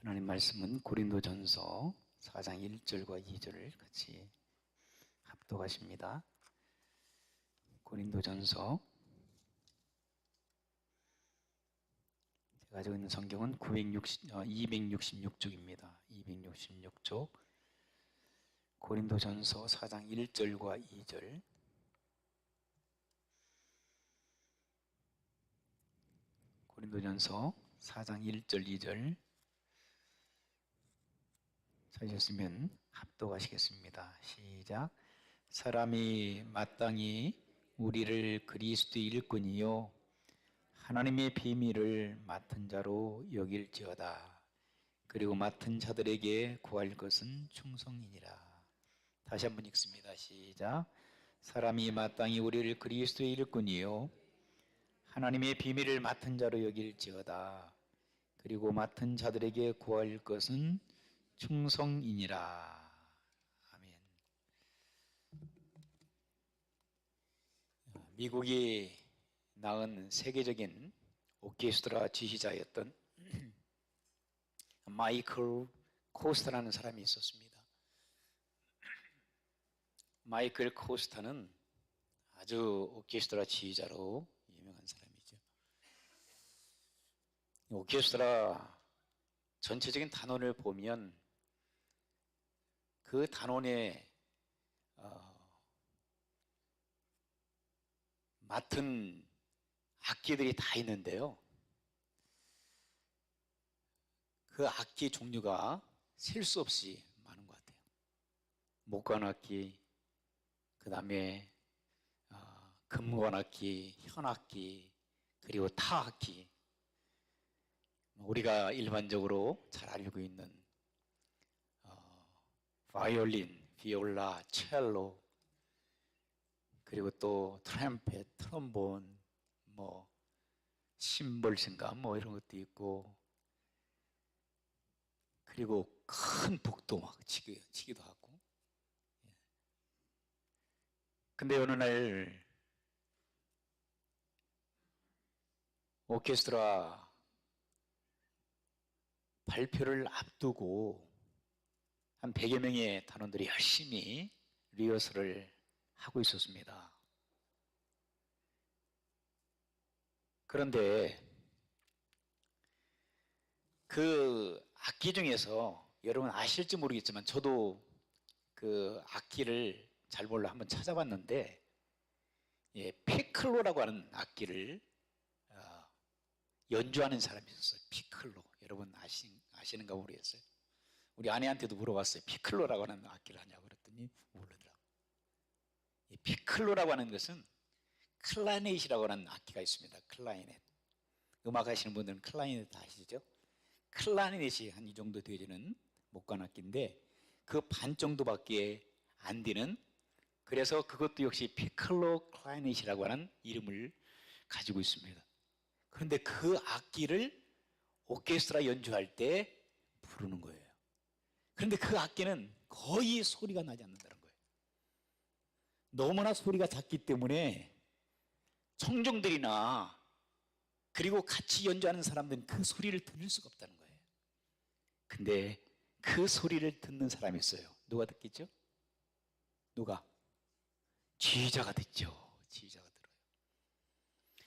하나님 말씀은 고린도전서 4장 1절과 2절을 같이 합독하십니다. 고린도전서, 제가 가지고 있는 성경은 266쪽입니다. 266쪽 고린도전서 4장 1절과 2절. 고린도전서 4장 1절 2절 찾으셨으면 합독하시겠습니다. 시작. 사람이 마땅히 우리를 그리스도의 일꾼이요 하나님의 비밀을 맡은 자로 여길지어다. 그리고 맡은 자들에게 구할 것은 충성이니라. 다시 한번 읽습니다. 시작. 사람이 마땅히 우리를 그리스도의 일꾼이요 하나님의 비밀을 맡은 자로 여길지어다. 그리고 맡은 자들에게 구할 것은 충성이니라. 아멘. 미국이 낳은 세계적인 오케스트라 지휘자였던 마이클 코스타라는 사람이 있었습니다. 마이클 코스타는 아주 오케스트라 지휘자로 유명한 사람이죠. 오케스트라 전체적인 단원을 보면 그 단원에 맡은 악기들이 다 있는데요. 그 악기 종류가 셀 수 없이 많은 것 같아요. 목관악기, 그 다음에 금관악기, 현악기, 그리고 타악기, 우리가 일반적으로 잘 알고 있는 바이올린, 비올라, 첼로, 그리고 또 트럼펫, 트럼본, 심벌신가 이런 것도 있고, 그리고 큰 북도 막 치기도 하고. 근데 어느 날 오케스트라 발표를 앞두고 한 100여 명의 단원들이 열심히 리허설을 하고 있었습니다. 그런데 그 악기 중에서 여러분 아실지 모르겠지만 저도 그 악기를 잘 몰라 한번 찾아봤는데, 피클로라고 하는 악기를 연주하는 사람이 있었어요. 피클로. 여러분 아시는가 모르겠어요. 우리 아내한테도 물어봤어요. 피클로라고 하는 악기를 하냐고 그랬더니 모르더라고요. 이 피클로라고 하는 것은 클라리넷이라고 하는 악기가 있습니다. 클라리넷. 음악 하시는 분들은 클라리넷 다 아시죠? 클라리넷이 한 이 정도 되어지는 목관악기인데 그 반 정도밖에 안 되는, 그래서 그것도 역시 피클로 클라리넷이라고 하는 이름을 가지고 있습니다. 그런데 그 악기를 오케스트라 연주할 때 부르는 거예요. 그런데 그 악기는 거의 소리가 나지 않는다는 거예요. 너무나 소리가 작기 때문에 청중들이나 그리고 같이 연주하는 사람들은 그 소리를 들을 수가 없다는 거예요. 근데 그 소리를 듣는 사람이 있어요. 누가 듣겠죠? 누가? 지휘자가 듣죠. 지휘자가 들어요.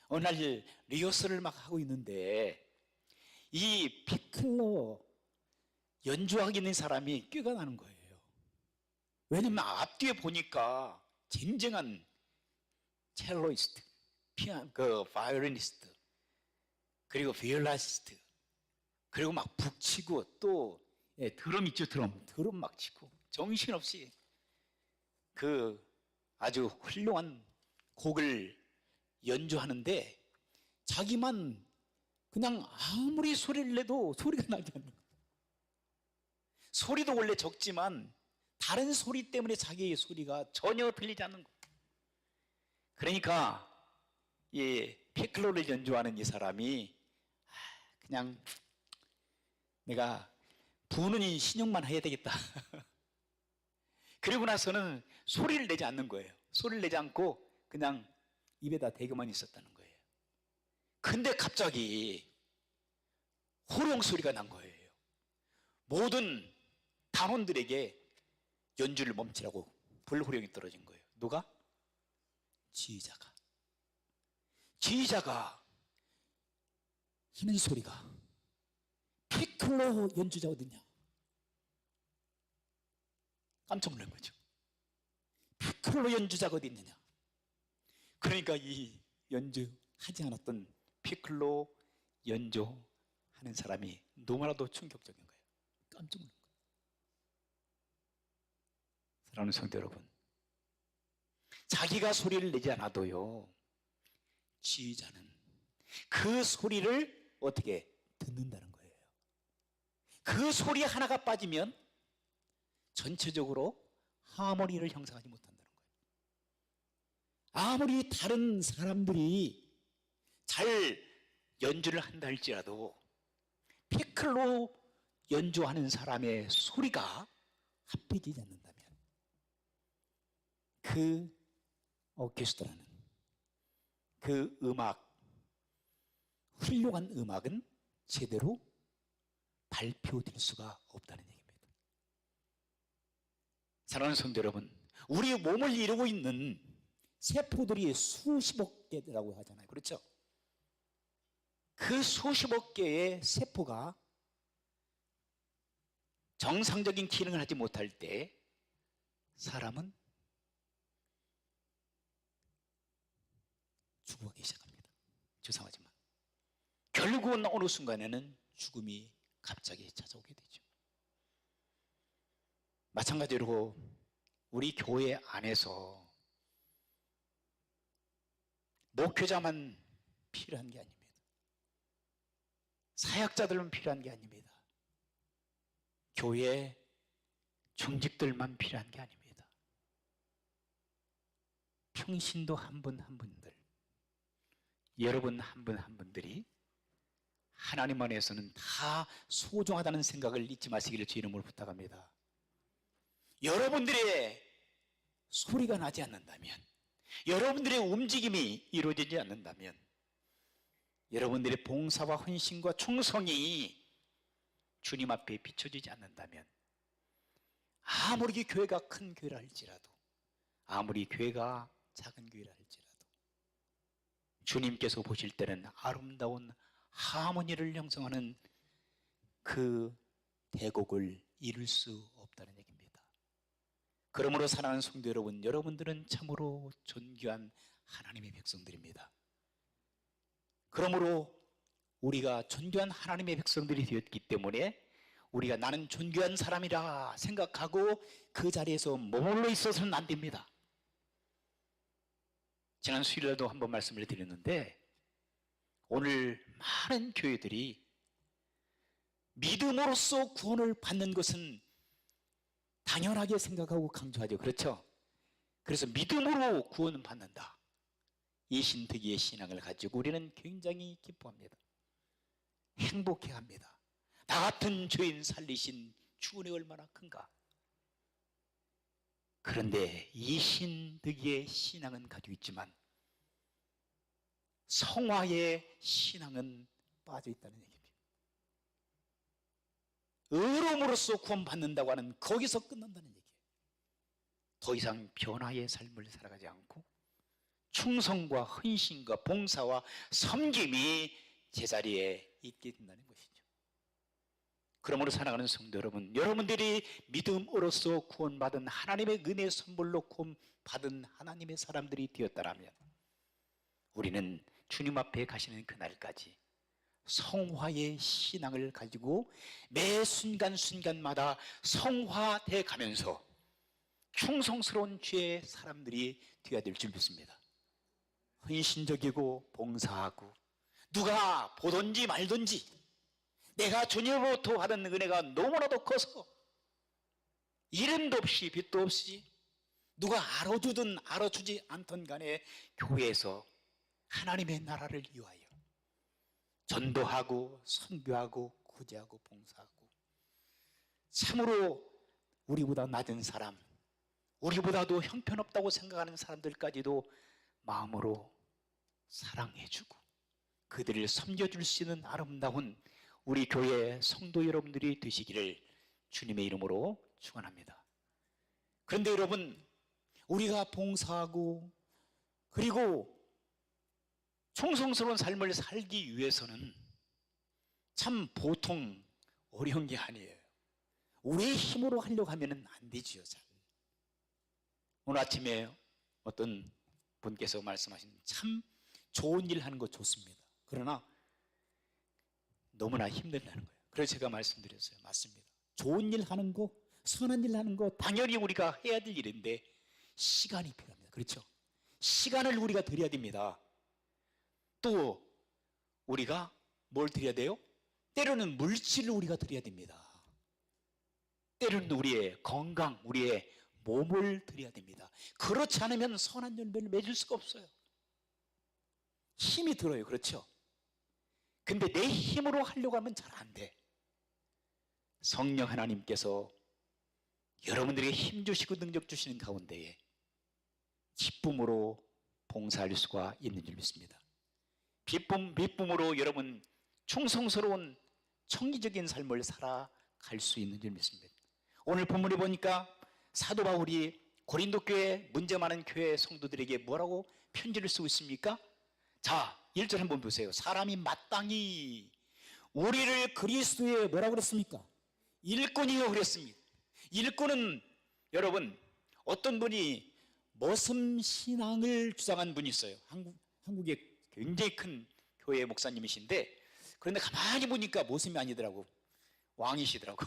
어느 날 리허설을 막 하고 있는데 이 피클로 연주하고 있는 사람이 꾀가 나는 거예요. 왜냐면 앞뒤에 보니까 쟁쟁한 첼로이스트, 바이올리니스트, 그리고 비올라시스트, 그리고 막 북치고 또 드럼 있죠, 드럼 막 치고 정신없이 그 아주 훌륭한 곡을 연주하는데 자기만 그냥 아무리 소리를 내도 소리가 나지 않는 거예요. 소리도 원래 적지만 다른 소리 때문에 자기의 소리가 전혀 들리지 않는 거예요. 그러니까 이 피클로를 연주하는 이 사람이 그냥 내가 부는 이 신용만 해야 되겠다. 그리고 나서는 소리를 내지 않는 거예요. 소리를 내지 않고 그냥 입에다 대고만 있었다는 거예요. 근데 갑자기 호령 소리가 난 거예요. 모든 단원들에게 연주를 멈추라고 불호령이 떨어진 거예요. 누가? 지휘자가 하는 소리가 피클로 연주자 어딨냐? 깜짝 놀란 거죠. 피클로 연주자가 어디 있느냐? 그러니까 이 연주하지 않았던 피클로 연주하는 사람이 너무나도 충격적인 거예요. 깜짝 놀란 거예요. 사랑하는 성도 여러분, 자기가 소리를 내지 않아도요, 지휘자는 그 소리를 어떻게 듣는다는 거예요. 그 소리 하나가 빠지면 전체적으로 하모니를 형성하지 못한다는 거예요. 아무리 다른 사람들이 잘 연주를 한다 할지라도 피클로 연주하는 사람의 소리가 합해지지 않는다면 그 오케스트라는, 그 음악, 훌륭한 음악은 제대로 발표될 수가 없다는 얘기입니다. 사랑하는 성도 여러분, 우리 몸을 이루고 있는 세포들이 수십억 개라고 하잖아요. 그렇죠? 그 수십억 개의 세포가 정상적인 기능을 하지 못할 때 사람은 죽어가기 시작합니다. 죄송하지만 결국은 어느 순간에는 죽음이 갑자기 찾아오게 되죠. 마찬가지로 우리 교회 안에서 목회자만 필요한 게 아닙니다. 사역자들만 필요한 게 아닙니다. 교회 중직들만 필요한 게 아닙니다. 평신도 한 분 한 분들, 여러분 한 분 한 분들이 하나님 안에서는 다 소중하다는 생각을 잊지 마시기를 주 이름으로 부탁합니다. 여러분들의 소리가 나지 않는다면, 여러분들의 움직임이 이루어지지 않는다면, 여러분들의 봉사와 헌신과 충성이 주님 앞에 비춰지지 않는다면, 아무리 교회가 큰 교회라 할지라도, 아무리 교회가 작은 교회라 할지라도 주님께서 보실 때는 아름다운 하모니를 형성하는 그 대곡을 이룰 수 없다는 얘기입니다. 그러므로 사랑하는 성도 여러분, 여러분들은 참으로 존귀한 하나님의 백성들입니다. 그러므로 우리가 존귀한 하나님의 백성들이 되었기 때문에 우리가 나는 존귀한 사람이라 생각하고 그 자리에서 머물러 있어서는 안 됩니다. 지난 수요일에도 한번 말씀을 드렸는데, 오늘 많은 교회들이 믿음으로써 구원을 받는 것은 당연하게 생각하고 강조하죠. 그렇죠? 그래서 믿음으로 구원을 받는다, 이 신특이의 신앙을 가지고 우리는 굉장히 기뻐합니다. 행복해합니다. 나 같은 죄인 살리신 주 은혜 얼마나 큰가. 그런데 이 신득이의 신앙은 가지고 있지만 성화의 신앙은 빠져 있다는 얘기입니다. 의로움으로써 구원받는다고 하는 거기서 끝난다는 얘기예요. 더 이상 변화의 삶을 살아가지 않고 충성과 헌신과 봉사와 섬김이 제자리에 있게 된다는 것이죠. 그러므로 사랑하는 성도 여러분, 여러분들이 믿음으로써 구원받은 하나님의 은혜의 선물로 구원받은 하나님의 사람들이 되었다라면 우리는 주님 앞에 가시는 그날까지 성화의 신앙을 가지고 매 순간순간마다 성화돼 가면서 충성스러운 주의 사람들이 되어야 될 줄 믿습니다. 헌신적이고 봉사하고 누가 보든지 말든지 내가 주님으로부터 받은 은혜가 너무나도 커서 이름도 없이 빛도 없이 누가 알아주든 알아주지 않던 간에 교회에서 하나님의 나라를 위하여 전도하고 선교하고 구제하고 봉사하고 참으로 우리보다 낮은 사람, 우리보다도 형편없다고 생각하는 사람들까지도 마음으로 사랑해주고 그들을 섬겨줄 수 있는 아름다운 우리 교회 성도 여러분들이 되시기를 주님의 이름으로 축원합니다. 그런데 여러분, 우리가 봉사하고 그리고 충성스러운 삶을 살기 위해서는 참 보통 어려운 게 아니에요. 우리의 힘으로 하려고 하면 안 되지요. 잘. 오늘 아침에 어떤 분께서 말씀하신 참 좋은 일 하는 거 좋습니다. 그러나 너무나 힘들다는 거예요. 그래서 제가 말씀드렸어요. 맞습니다. 좋은 일 하는 거, 선한 일 하는 거 당연히 우리가 해야 될 일인데 시간이 필요합니다. 그렇죠? 시간을 우리가 드려야 됩니다. 또 우리가 뭘 드려야 돼요? 때로는 물질을 우리가 드려야 됩니다. 때로는 우리의 건강, 우리의 몸을 드려야 됩니다. 그렇지 않으면 선한 열매를 맺을 수가 없어요. 힘이 들어요. 그렇죠? 근데 내 힘으로 하려고 하면 잘 안 돼. 성령 하나님께서 여러분들에게 힘 주시고 능력 주시는 가운데에 기쁨으로 봉사할 수가 있는 줄 믿습니다. 기쁨으로 여러분 충성스러운 청기적인 삶을 살아갈 수 있는 줄 믿습니다. 오늘 본문에 보니까 사도 바울이 고린도 교회, 문제 많은 교회 성도들에게 뭐라고 편지를 쓰고 있습니까? 자, 1절 한번 보세요. 사람이 마땅히 우리를 그리스도의 뭐라고 그랬습니까? 일꾼이요 그랬습니다. 일꾼은 여러분 어떤 분이 머슴신앙을 주장한 분이 있어요. 한국에 굉장히 큰 교회 목사님이신데, 그런데 가만히 보니까 모습이 아니더라고. 왕이시더라고.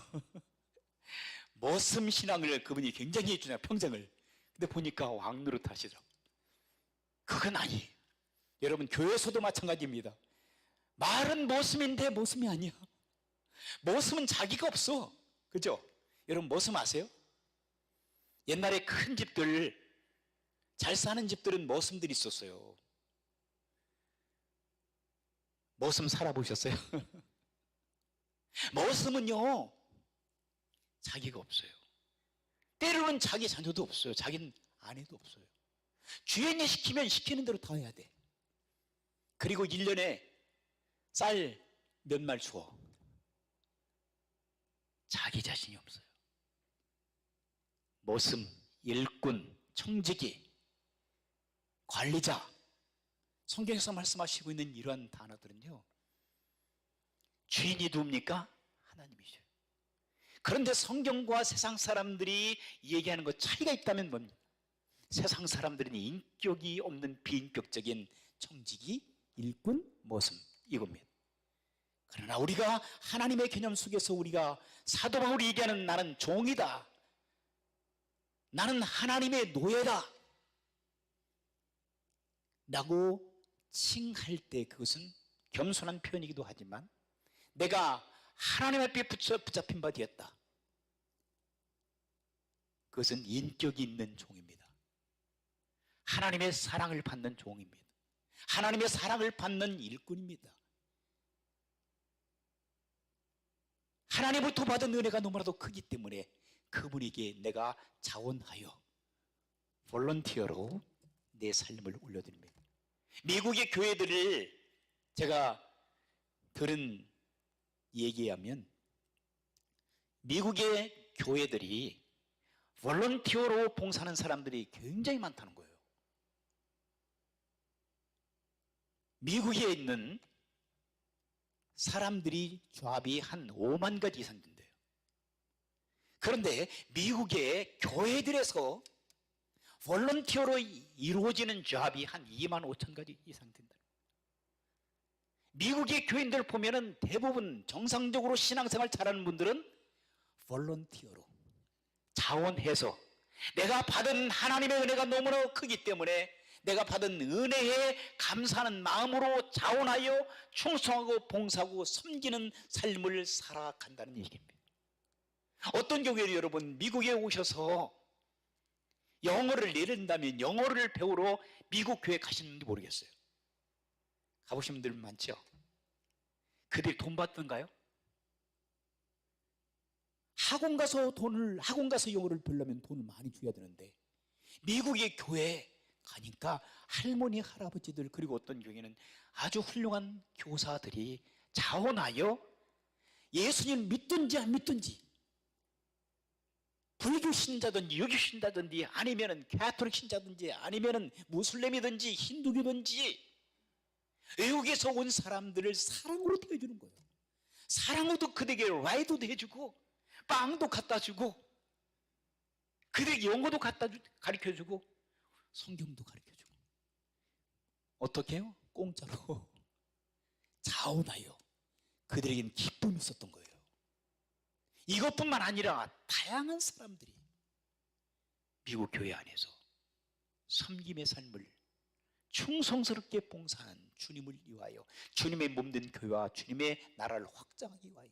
머슴신앙을 그분이 굉장히 해주냐 평생을. 근데 보니까 왕 노릇 하시더라고. 그건 아니에요. 여러분 교회에서도 마찬가지입니다. 말은 머슴인데 머슴이 아니야. 머슴은 자기가 없어. 그죠? 여러분 머슴 아세요? 옛날에 큰 집들, 잘 사는 집들은 머슴들이 있었어요. 머슴 살아보셨어요? 머슴은요 자기가 없어요. 때로는 자기 자녀도 없어요. 자기는 아내도 없어요. 주인이 시키면 시키는 대로 다 해야 돼. 그리고 1년에 쌀 몇 말 주어. 자기 자신이 없어요. 머슴, 일꾼, 청지기, 관리자, 성경에서 말씀하시고 있는 이러한 단어들은요 주인이 누굽니까? 하나님이죠. 그런데 성경과 세상 사람들이 얘기하는 것 차이가 있다면 뭡니까? 세상 사람들은 인격이 없는 비인격적인 청지기, 일꾼, 머슴 이겁니다. 그러나 우리가 하나님의 개념 속에서 우리가 사도 바울이 얘기하는 나는 종이다, 나는 하나님의 노예다 라고 칭할 때 그것은 겸손한 표현이기도 하지만 내가 하나님 앞에 붙잡힌 바 되었다, 그것은 인격이 있는 종입니다. 하나님의 사랑을 받는 종입니다. 하나님의 사랑을 받는 일꾼입니다. 하나님부터 받은 은혜가 너무나도 크기 때문에 그분에게 내가 자원하여 볼런티어로 내 삶을 올려드립니다. 미국의 교회들을 제가 들은 얘기에 하면 미국의 교회들이 볼런티어로 봉사하는 사람들이 굉장히 많다는 거예요. 미국에 있는 사람들이 조합이 한 5만 가지 이상 된대요. 그런데 미국의 교회들에서 볼런티어로 이루어지는 조합이 한 2만 5천 가지 이상 된다. 미국의 교인들 보면은 대부분 정상적으로 신앙생활 잘하는 분들은 볼런티어로 자원해서 내가 받은 하나님의 은혜가 너무나 크기 때문에 내가 받은 은혜에 감사하는 마음으로 자원하여 충성하고 봉사하고 섬기는 삶을 살아간다는 얘기입니다. 어떤 경우에는 여러분 미국에 오셔서 영어를 내린다면 영어를 배우러 미국 교회 가시는지 모르겠어요. 가보신 분들 많죠? 그들이 돈 받던가요? 학원 가서 영어를 배우려면 돈을 많이 줘야 되는데 미국의 교회에 가니까 할머니, 할아버지들 그리고 어떤 경우에는 아주 훌륭한 교사들이 자원하여 예수님 믿든지 안 믿든지 불교 신자든지 유교 신자든지 아니면은 가톨릭 신자든지 아니면은 무슬림이든지 힌두교든지 외국에서 온 사람들을 사랑으로 대해주는 거예요. 사랑으로 그들에게 라이드도 해주고 빵도 갖다 주고 그들에게 영어도 가르쳐주고 성경도 가르쳐주고 어떻게 해요? 공짜로 자원하여 그들에게는 기쁨이 있었던 거예요. 이것뿐만 아니라 다양한 사람들이 미국 교회 안에서 섬김의 삶을 충성스럽게 봉사하는 주님을 위하여 주님의 몸된 교회와 주님의 나라를 확장하기 위하여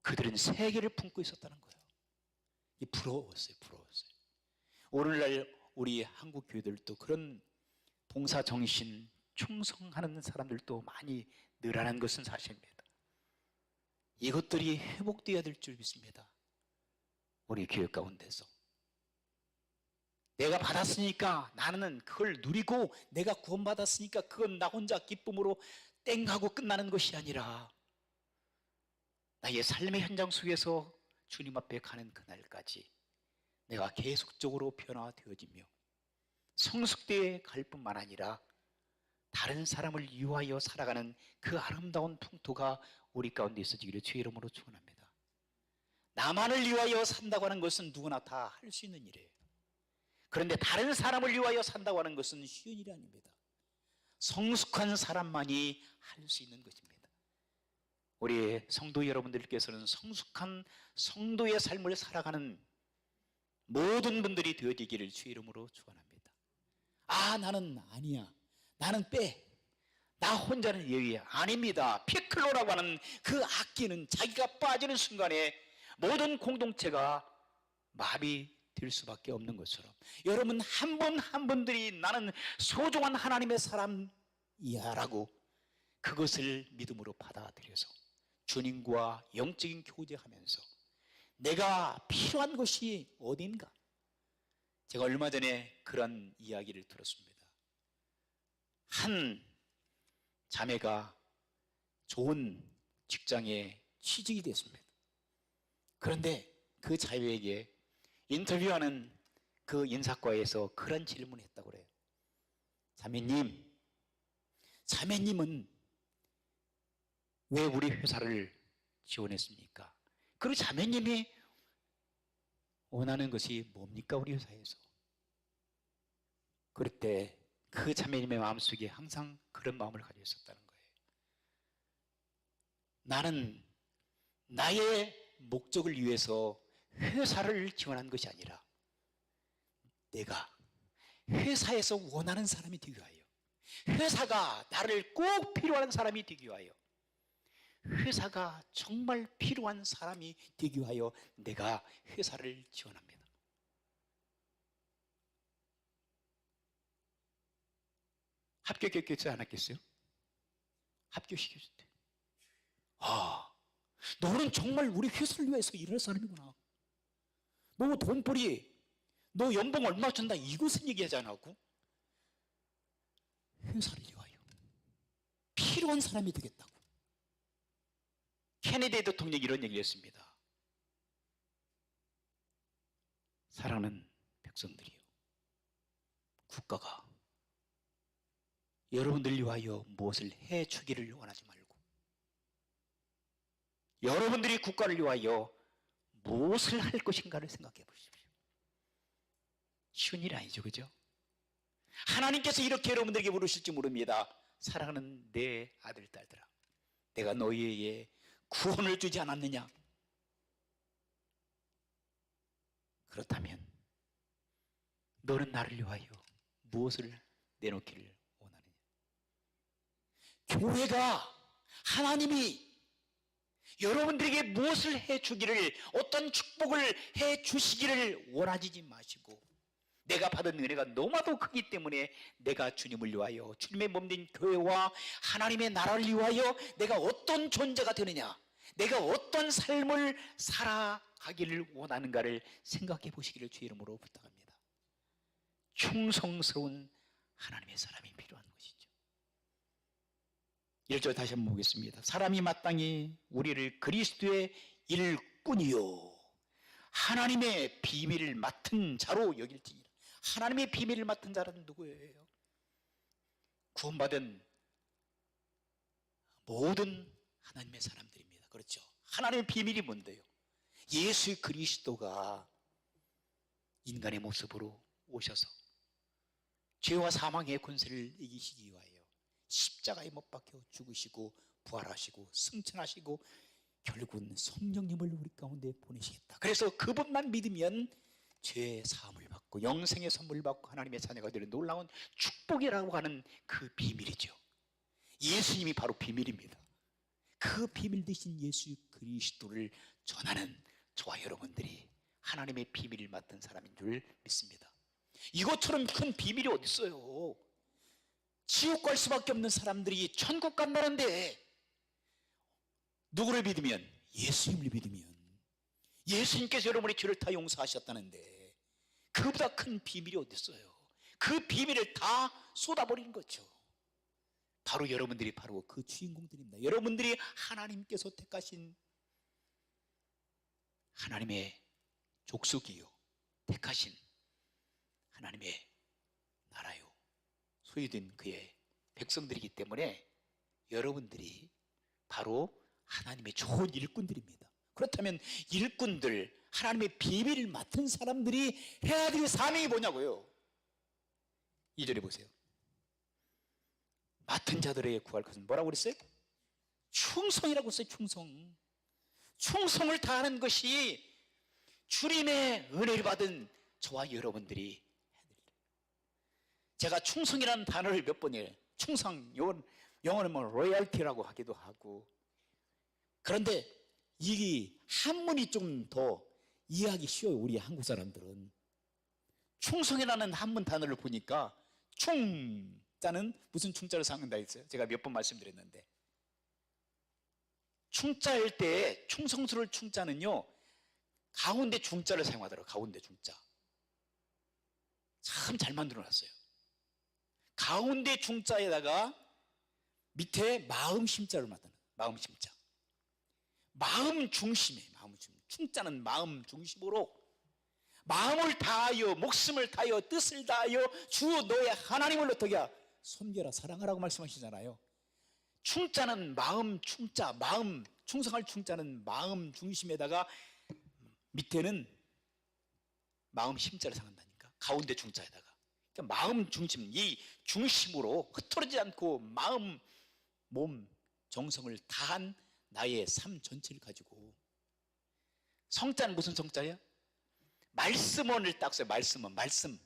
그들은 세계를 품고 있었다는 거예요. 부러웠어요. 오늘날 우리 한국 교회들도 그런 봉사 정신 충성하는 사람들도 많이 늘어난 것은 사실입니다. 이것들이 회복되어야 될 줄 믿습니다. 우리 교회 가운데서 내가 받았으니까 나는 그걸 누리고 내가 구원받았으니까 그건 나 혼자 기쁨으로 땡하고 끝나는 것이 아니라 나의 삶의 현장 속에서 주님 앞에 가는 그날까지 내가 계속적으로 변화되어지며 성숙대에 갈 뿐만 아니라 다른 사람을 위하여 살아가는 그 아름다운 풍토가 우리 가운데 있어지기를 주의 이름으로 축원합니다. 나만을 위하여 산다고 하는 것은 누구나 다 할 수 있는 일이에요. 그런데 다른 사람을 위하여 산다고 하는 것은 쉬운 일이 아닙니다. 성숙한 사람만이 할 수 있는 것입니다. 우리 성도 여러분들께서는 성숙한 성도의 삶을 살아가는 모든 분들이 되어지기를 주의 이름으로 축원합니다. 나는 아니야. 나는 빼. 나 혼자는 예외야. 아닙니다. 피클로라고 하는 그 악기는 자기가 빠지는 순간에 모든 공동체가 마비될 수밖에 없는 것처럼 여러분 한 분 한 분들이 나는 소중한 하나님의 사람이야 라고 그것을 믿음으로 받아들여서 주님과 영적인 교제하면서 내가 필요한 것이 어딘가. 제가 얼마 전에 그런 이야기를 들었습니다. 한 자매가 좋은 직장에 취직이 됐습니다. 그런데 그 자매에게 인터뷰하는 그 인사과에서 그런 질문을 했다고 그래요. 자매님은 왜 우리 회사를 지원했습니까? 그리고 자매님이 원하는 것이 뭡니까? 우리 회사에서. 그럴 때 그 자매님의 마음속에 항상 그런 마음을 가지고 있었다는 거예요. 나는 나의 목적을 위해서 회사를 지원한 것이 아니라 내가 회사에서 원하는 사람이 되기 위하여, 회사가 나를 꼭 필요한 사람이 되기 위하여, 회사가 정말 필요한 사람이 되기 위하여 내가 회사를 지원합니다. 합격했겠지 않았겠어요? 합격시켰을 때 너는 정말 우리 회사를 위해서 일할 사람이구나. 너 돈벌이, 너 연봉 얼마 준다 이것은 얘기하지 않았고 회사를 위하여 필요한 사람이 되겠다고. 케네디 대통령이 이런 얘기를 했습니다. 사랑하는 백성들이요, 국가가 여러분들 위하여 무엇을 해주기를 원하지 말고 여러분들이 국가를 위하여 무엇을 할 것인가를 생각해 보십시오. 쉬운 일이 아니죠, 그죠? 하나님께서 이렇게 여러분들에게 물으실지 모릅니다. 사랑하는 내 아들, 딸들아, 내가 너희에게 구원을 주지 않았느냐? 그렇다면 너는 나를 위하여 무엇을 내놓기를 원하느냐? 교회가, 하나님이 여러분들에게 무엇을 해주기를, 어떤 축복을 해주시기를 원하지 마시고 내가 받은 은혜가 너무나도 크기 때문에 내가 주님을 위하여, 주님의 몸된 교회와 하나님의 나라를 위하여 내가 어떤 존재가 되느냐, 내가 어떤 삶을 살아가기를 원하는가를 생각해 보시기를 주의 이름으로 부탁합니다. 충성스러운 하나님의 사람이 필요한 것이죠. 1절 다시 한번 보겠습니다. 사람이 마땅히 우리를 그리스도의 일꾼이요 하나님의 비밀을 맡은 자로 여길지니라. 하나님의 비밀을 맡은 자는 누구예요? 구원받은 모든 하나님의 사람들입니다. 그렇죠? 하나님의 비밀이 뭔데요? 예수 그리스도가 인간의 모습으로 오셔서 죄와 사망의 권세를 이기시기 위하여 십자가에 못 박혀 죽으시고 부활하시고 승천하시고 결국은 성령님을 우리 가운데 보내시겠다. 그래서 그분만 믿으면 죄의 사함을 받고 영생의 선물을 받고 하나님의 자녀가 되는 놀라운 축복이라고 하는 그 비밀이죠. 예수님이 바로 비밀입니다. 그 비밀 되신 예수 그리스도를 전하는 저와 여러분들이 하나님의 비밀을 맡은 사람인 줄 믿습니다. 이것처럼 큰 비밀이 어디 있어요? 지옥 갈 수밖에 없는 사람들이 천국 간다는데 누구를 믿으면? 예수님을 믿으면. 예수님께서 여러분의 죄를 다 용서하셨다는데 그보다 큰 비밀이 어디 있어요? 그 비밀을 다 쏟아버리는 거죠. 바로 여러분들이 바로 그 주인공들입니다. 여러분들이 하나님께서 택하신 하나님의 족속이요, 택하신 하나님의 나라요, 소유된 그의 백성들이기 때문에 여러분들이 바로 하나님의 좋은 일꾼들입니다. 그렇다면 일꾼들, 하나님의 비밀을 맡은 사람들이 해야 될 사명이 뭐냐고요? 2절에 보세요. 맡은 자들에게 구할 것은 뭐라고 그랬어요? 충성이라고 했어요. 충성. 충성을 다하는 것이 주님의 은혜를 받은 저와 여러분들이 해야 될 일이에요. 제가 충성이라는 단어를 몇 번이에요. 충성, 영어는 뭐 로얄티라고 하기도 하고. 그런데 이 한문이 좀 더 이해하기 쉬워요. 우리 한국 사람들은. 충성이라는 한문 단어를 보니까 충자는 무슨 충자를 사용한다 했어요? 제가 몇 번 말씀드렸는데 충자일 때 충성스러울 충자는요 가운데 중자를 사용하더라고요. 가운데 중자. 참 잘 만들어놨어요. 가운데 중자에다가 밑에 마음 심자를 만드는 마음 심자. 마음 중심에 마음 중심. 충자는 마음 중심으로 마음을 다하여 목숨을 다하여 뜻을 다하여 주 너의 하나님을 어떻게 섬겨라 사랑하라고 말씀하시잖아요. 충자는 마음 충자, 마음 충성할 충자는 마음 중심에다가 밑에는 마음 심자를 상한다니까. 가운데 중자에다가. 그러니까 마음 중심, 이 중심으로 흐트러지지 않고 마음, 몸, 정성을 다한 나의 삶 전체를 가지고. 성자는 무슨 성자예요? 말씀원을 딱 써요. 말씀원, 말씀,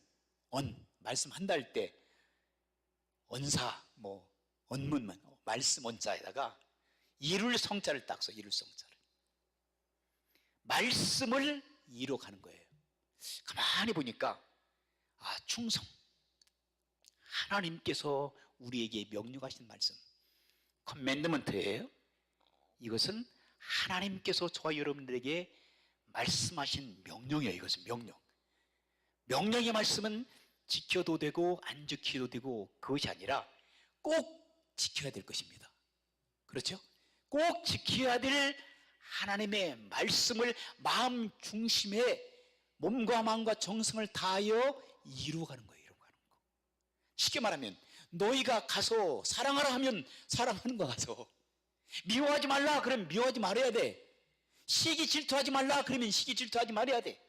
말씀 한다 할 때 언사, 뭐 언문만 말씀 원자에다가 이룰 성자를 딱 써. 이룰 성자를. 말씀을 이뤄가는 거예요. 가만히 보니까 충성. 하나님께서 우리에게 명령하신 말씀. 커맨드먼트예요. 이것은 하나님께서 저와 여러분들에게 말씀하신 명령이에요. 이것은 명령. 명령의 말씀은 지켜도 되고 안 지켜도 되고 그것이 아니라 꼭 지켜야 될 것입니다. 그렇죠? 꼭 지켜야 될 하나님의 말씀을 마음 중심에 몸과 마음과 정성을 다하여 이루어가는 거예요. 이루어가는 거. 쉽게 말하면 너희가 가서 사랑하라 하면 사랑하는 거 가서 미워하지 말라 그러면 미워하지 말아야 돼. 시기 질투하지 말라 그러면 시기 질투하지 말아야 돼.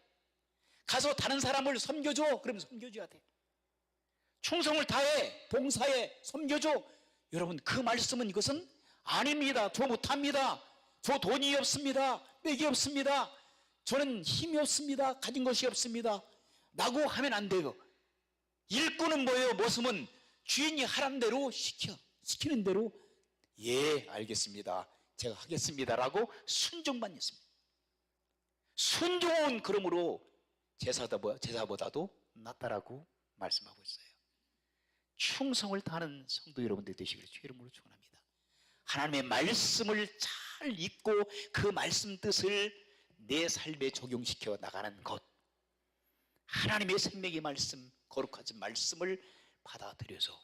가서 다른 사람을 섬겨줘 그러면 섬겨줘야 돼. 충성을 다해 봉사해 섬겨줘. 여러분 그 말씀은 이것은 아닙니다. 저 못합니다. 저 돈이 없습니다. 빽이 없습니다. 저는 힘이 없습니다. 가진 것이 없습니다. 라고 하면 안 돼요. 일꾼은 뭐예요? 모습은 주인이 하라는 대로 시키는 대로 예 알겠습니다. 제가 하겠습니다라고 순종만 있습니다. 순종은 그러므로 제사보다도 낫다라고 말씀하고 있어요. 충성을 다하는 성도 여러분들 되시기를 주의 이름으로 축원합니다. 하나님의 말씀을 잘 읽고 그 말씀 뜻을 내 삶에 적용시켜 나가는 것. 하나님의 생명의 말씀, 거룩하신 말씀을 받아들여서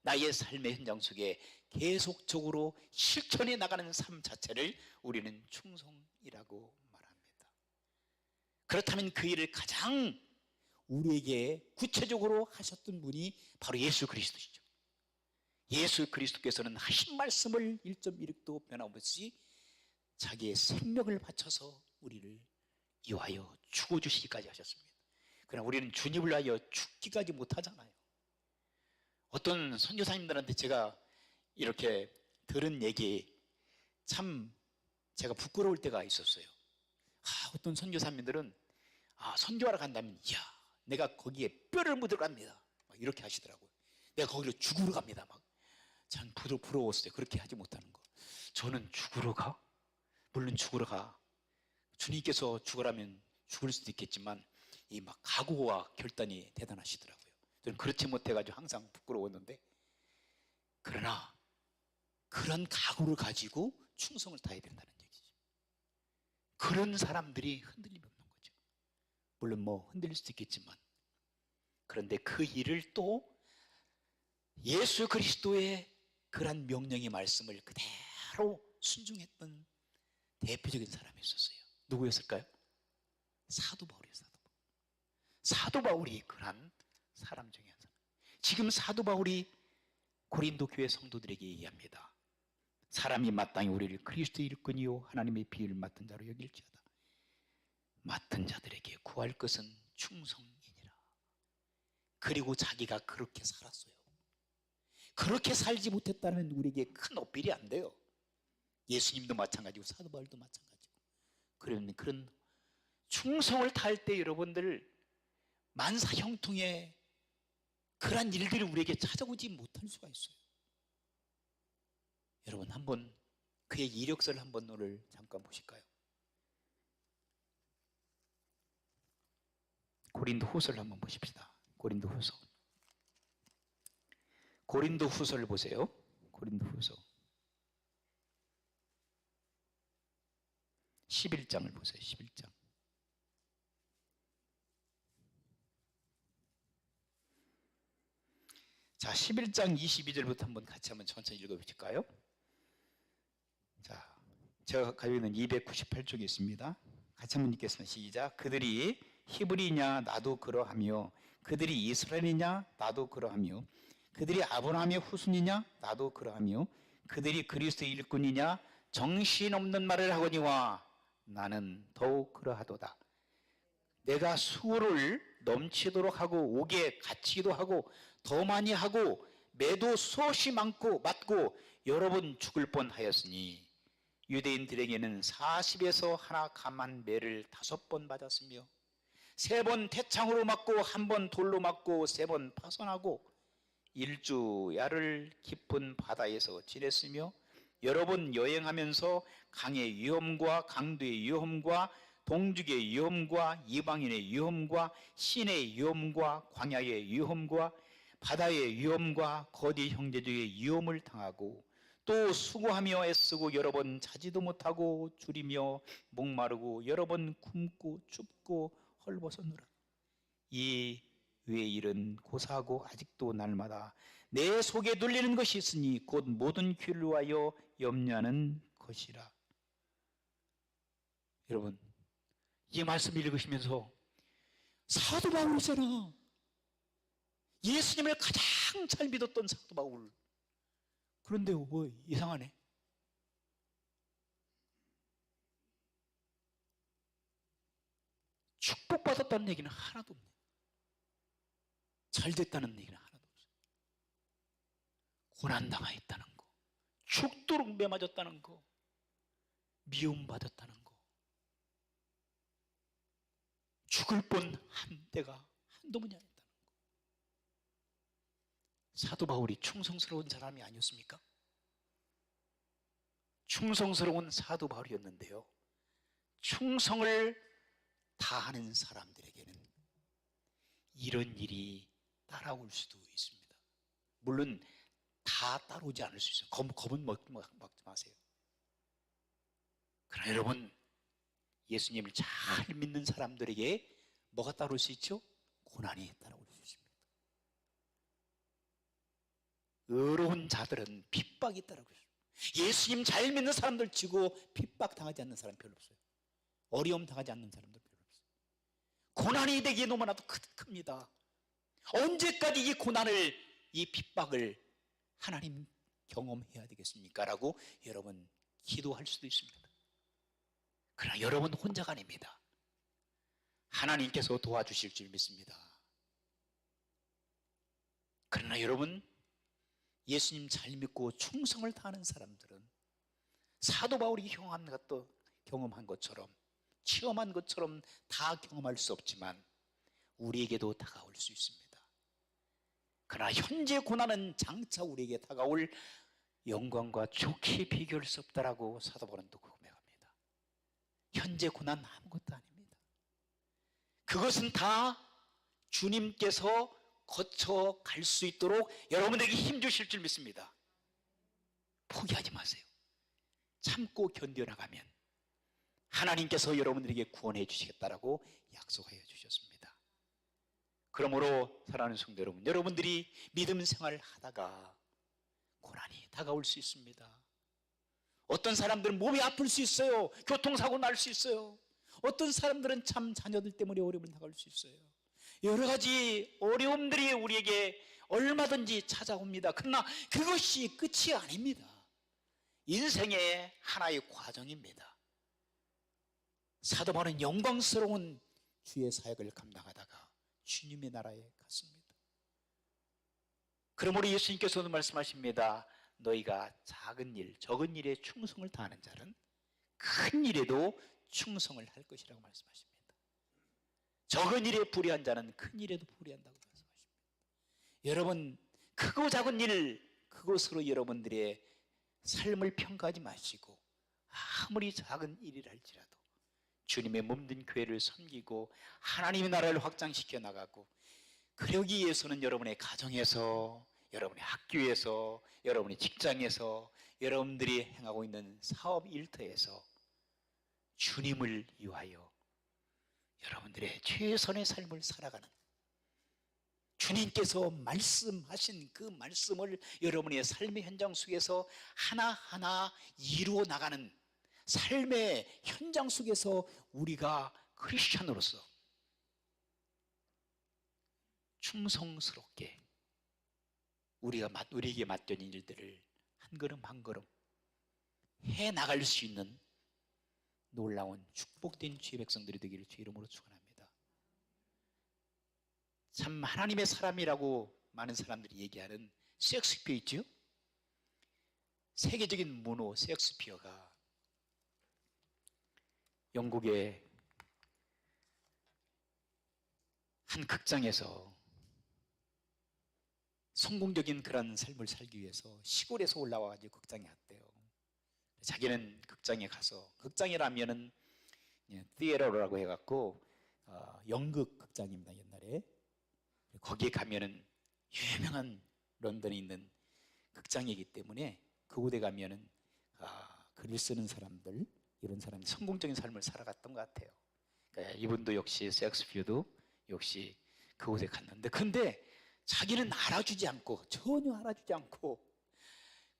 나의 삶의 현장 속에 계속적으로 실천해 나가는 삶 자체를 우리는 충성이라고 말합니다. 그렇다면 그 일을 가장 우리에게 구체적으로 하셨던 분이 바로 예수 그리스도시죠. 예수 그리스도께서는 하신 말씀을 1.1도 변함없이 자기의 생명을 바쳐서 우리를 위하여 죽어주시기까지 하셨습니다. 그러나 우리는 주님을 위하여 죽기까지 못하잖아요. 어떤 선교사님들한테 제가 이렇게 들은 얘기 참 제가 부끄러울 때가 있었어요. 어떤 선교사님들은 선교하러 간다면 내가 거기에 뼈를 묻으러 갑니다, 막 이렇게 하시더라고요. 내가 거기로 죽으러 갑니다. 막 전 부러웠어요. 그렇게 하지 못하는 거. 저는 죽으러 가? 물론 죽으러 가. 주님께서 죽으라면 죽을 수도 있겠지만 이 막 각오와 결단이 대단하시더라고요. 저는 그렇지 못해가지고 항상 부끄러웠는데, 그러나 그런 각오를 가지고 충성을 다해야 된다는 얘기죠. 그런 사람들이 흔들림이 없는 거죠. 물론 흔들릴 수도 있겠지만, 그런데 그 일을 또 예수 그리스도의 그런 명령의 말씀을 그대로 순종했던 대표적인 사람이 있었어요. 누구였을까요? 사도 바울이었어요. 사도 바울이 그런 사람 중에 한 사람. 지금 사도 바울이 고린도 교회 성도들에게 얘기합니다. 사람이 마땅히 우리를 그리스도의 일꾼이요 하나님의 비유를 맡은 자로 여길지어다. 맡은 자들에게 구할 것은 충성이니라. 그리고 자기가 그렇게 살았어요. 그렇게 살지 못했다면 우리에게 큰 어필이 안 돼요. 예수님도 마찬가지고 사도 바울도 마찬가지고. 그런 충성을 다할 때 여러분들 만사 형통의 그런 일들이 우리에게 찾아오지 못할 수가 있어요. 여러분 한번 그의 이력서를 한번 오늘 잠깐 보실까요? 고린도 후서를 한번 보십시다. 고린도 후서. 고린도 후서를 보세요. 고린도 후서 11장을 보세요. 11장. 자, 11장 22절부터 한번 같이 한번 천천히 읽어보실까요? 자, 제가 가지고 있는 298쪽에 있습니다. 같이 한번 읽겠습니다. 시작. 그들이 히브리냐 나도 그러하며, 그들이 이스라엘이냐 나도 그러하며, 그들이 아브라함의 후손이냐 나도 그러하며, 그들이 그리스도의 일꾼이냐 정신없는 말을 하거니와 나는 더욱 그러하도다. 내가 수고를 넘치도록 하고 옥에 갇히기도 하고 더 많이 하고 매도 수없이 많고 맞고 여러 번 죽을 뻔하였으니 유대인들에게는 40에서 하나 감한 매를 5번 맞았으며 3번 태창으로 맞고 1번 돌로 맞고 3번 파손하고 1주야를 깊은 바다에서 지냈으며 여러 번 여행하면서 강의 위험과 강도의 위험과 동죽의 위험과 이방인의 위험과 신의 위험과 광야의 위험과 바다의 위험과 거대 형제들의 위험을 당하고 또 수고하며 애쓰고 여러 번 자지도 못하고 줄이며 목마르고 여러 번 굶고 춥고 헐벗었노라. 이 외의 일은 고사하고 아직도 날마다 내 속에 눌리는 것이 있으니 곧 모든 귀를 위하여 염려하는 것이라. 여러분 이 말씀 읽으시면서 사도 바울이잖아. 예수님을 가장 잘 믿었던 사도 바울. 그런데 이상하네. 축복받았다는 얘기는 하나도 없네. 잘 됐다는 얘기는 하나도 없어요. 고난당했다는 거, 죽도록 매맞았다는 거, 미움받았다는 거, 죽을 뻔한 때가 한두 번이 아니었다는 거. 사도 바울이 충성스러운 사람이 아니었습니까? 충성스러운 사도 바울이었는데요, 충성을 다하는 사람들에게는 이런 일이 따라올 수도 있습니다. 물론 다 따라오지 않을 수 있어요. 겁은 먹지 마세요. 그러나 여러분, 예수님을 잘 믿는 사람들에게 뭐가 따라올 수 있죠? 고난이 따라올 수 있습니다. 의로운 자들은 핍박이 따라올 수 있습니다. 예수님 잘 믿는 사람들 치고 핍박 당하지 않는 사람 별로 없어요. 어려움 당하지 않는 사람들 별로 없어요. 고난이 되기에 너무나도 큽니다. 언제까지 이 고난을, 이 핍박을 하나님 경험해야 되겠습니까? 라고 여러분 기도할 수도 있습니다. 그러나 여러분 혼자가 아닙니다. 하나님께서 도와주실 줄 믿습니다. 그러나 여러분, 예수님 잘 믿고 충성을 다하는 사람들은 사도 바울이 경험한 것처럼, 체험한 것처럼 다 경험할 수 없지만 우리에게도 다가올 수 있습니다. 그러나 현재 고난은 장차 우리에게 다가올 영광과 좋게 비교할 수 없다라고 사도 바울은 또 고백합니다. 현재 고난 아무것도 아닙니다. 그것은 다 주님께서 거쳐갈 수 있도록 여러분에게 힘주실 줄 믿습니다. 포기하지 마세요. 참고 견뎌나가면 하나님께서 여러분들에게 구원해 주시겠다라고 약속하여 주셨습니다. 그러므로 사랑하는 성도 여러분, 여러분들이 믿음 생활을 하다가 고난이 다가올 수 있습니다. 어떤 사람들은 몸이 아플 수 있어요. 교통사고 날 수 있어요. 어떤 사람들은 참 자녀들 때문에 어려움을 당할 수 있어요. 여러 가지 어려움들이 우리에게 얼마든지 찾아옵니다. 그러나 그것이 끝이 아닙니다. 인생의 하나의 과정입니다. 사도 바울은 영광스러운 주의 사역을 감당하다가 주님의 나라에 갔습니다. 그러므로 예수님께서도 말씀하십니다. 너희가 작은 일, 적은 일에 충성을 다하는 자는 큰 일에도 충성을 할 것이라고 말씀하십니다. 적은 일에 불의한 자는 큰 일에도 불의한다고 말씀하십니다. 여러분, 크고 작은 일, 그것으로 여러분들의 삶을 평가하지 마시고 아무리 작은 일이라 할지라도 주님의 몸된 교회를 섬기고 하나님의 나라를 확장시켜 나가고, 그러기 위해서는 여러분의 가정에서, 여러분의 학교에서, 여러분의 직장에서, 여러분들이 행하고 있는 사업 일터에서 주님을 위하여 여러분들의 최선의 삶을 살아가는, 주님께서 말씀하신 그 말씀을 여러분의 삶의 현장 속에서 하나하나 이루어 나가는 삶의 현장 속에서 우리가 크리스찬으로서 충성스럽게 우리에게 맡겨진 일들을 한 걸음 한 걸음 해 나갈 수 있는 놀라운 축복된 주의 백성들이 되기를 주의 이름으로 축원합니다. 참 하나님의 사람이라고 많은 사람들이 얘기하는 셰익스피어 있죠? 세계적인 문호 셰익스피어가 영국의 한 극장에서 성공적인 그런 삶을 살기 위해서 시골에서 올라와가지고 극장에 왔대요. 자기는 극장에 가서, 극장이라면은 티에터라고 해갖고 연극 극장입니다. 옛날에 거기에 가면은 유명한 런던에 있는 극장이기 때문에 그곳에 가면은 글을 쓰는 사람들, 이런 사람이 성공적인 삶을 살아갔던 것 같아요. 그러니까 이분도 역시 셰익스피어도 역시 그곳에 갔는데, 근데 자기는 알아주지 않고, 전혀 알아주지 않고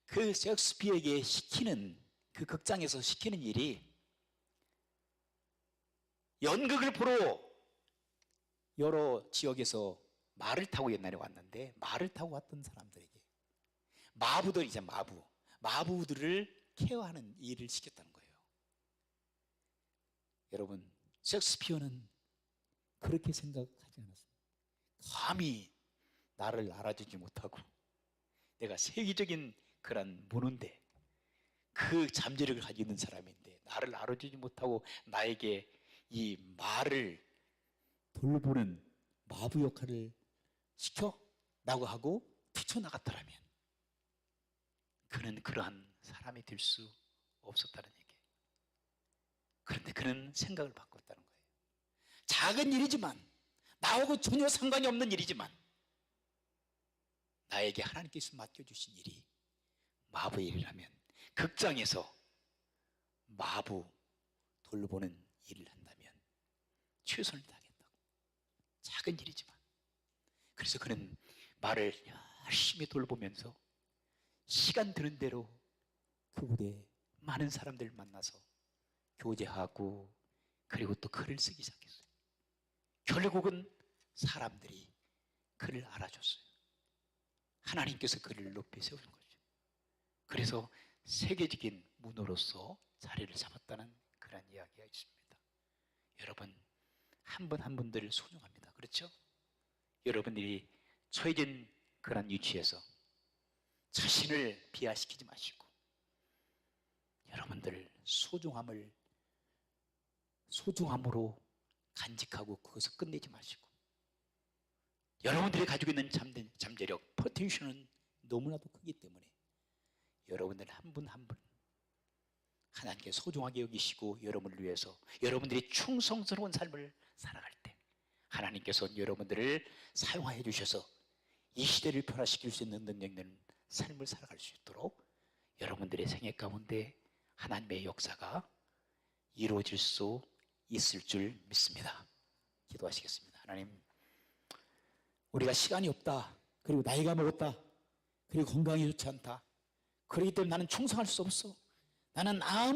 그 셰익스피어에게 시키는, 그 극장에서 시키는 일이 연극을 보러 여러 지역에서 말을 타고 옛날에 왔는데, 말을 타고 왔던 사람들에게 마부들이죠, 마부들을 케어하는 일을 시켰다는 거예요. 여러분, 셰익스피어는 그렇게 생각하지 않았습니다. 감히 나를 알아주지 못하고, 내가 세계적인 그런 문호인데, 그 잠재력을 가지고 있는 사람인데 나를 알아주지 못하고 나에게 이 말을 돌보는 마부 역할을 시켜? 라고 하고 뛰쳐나갔더라면 그는 그러한 사람이 될 수 없었다는 얘기예요. 그런데 그는 생각을 바꿨다는 거예요. 작은 일이지만, 나하고 전혀 상관이 없는 일이지만 나에게 하나님께서 맡겨주신 일이 마부의 일이라면 극장에서 마부 돌보는 일을 한다면 최선을 다하겠다고. 작은 일이지만. 그래서 그는 말을 열심히 돌보면서 시간 되는 대로 그곳에 많은 사람들을 만나서 교제하고, 그리고 또 글을 쓰기 시작했어요. 결국은 사람들이 그를 알아줬어요. 하나님께서 그를 높이 세우는 거죠. 그래서 세계적인 문호로서 자리를 잡았다는 그런 이야기가 있습니다. 여러분, 한 분 한 분들 소중합니다. 그렇죠? 여러분들이 처해진 그런 위치에서 자신을 비하시키지 마시고 여러분들 소중함으로 간직하고 그것을 끝내지 마시고 여러분들이 가지고 있는 잠재력, 포텐셜은 너무나도 크기 때문에 여러분들 한 분 한 분 하나님께 소중하게 여기시고 여러분을 위해서 여러분들이 충성스러운 삶을 살아갈 때 하나님께서 여러분들을 사용하여 주셔서 이 시대를 변화시킬 수 있는 능력 있는 삶을 살아갈 수 있도록 여러분들의 생애 가운데 하나님의 역사가 이루어질 수 있을 줄 믿습니다. 기도하시겠습니다. 하나님, 우리가 시간이 없다. 그리고 나이가 먹었다. 그리고 건강이 좋지 않다. 그렇기 때문에 나는 충성할 수 없어. 나는 아무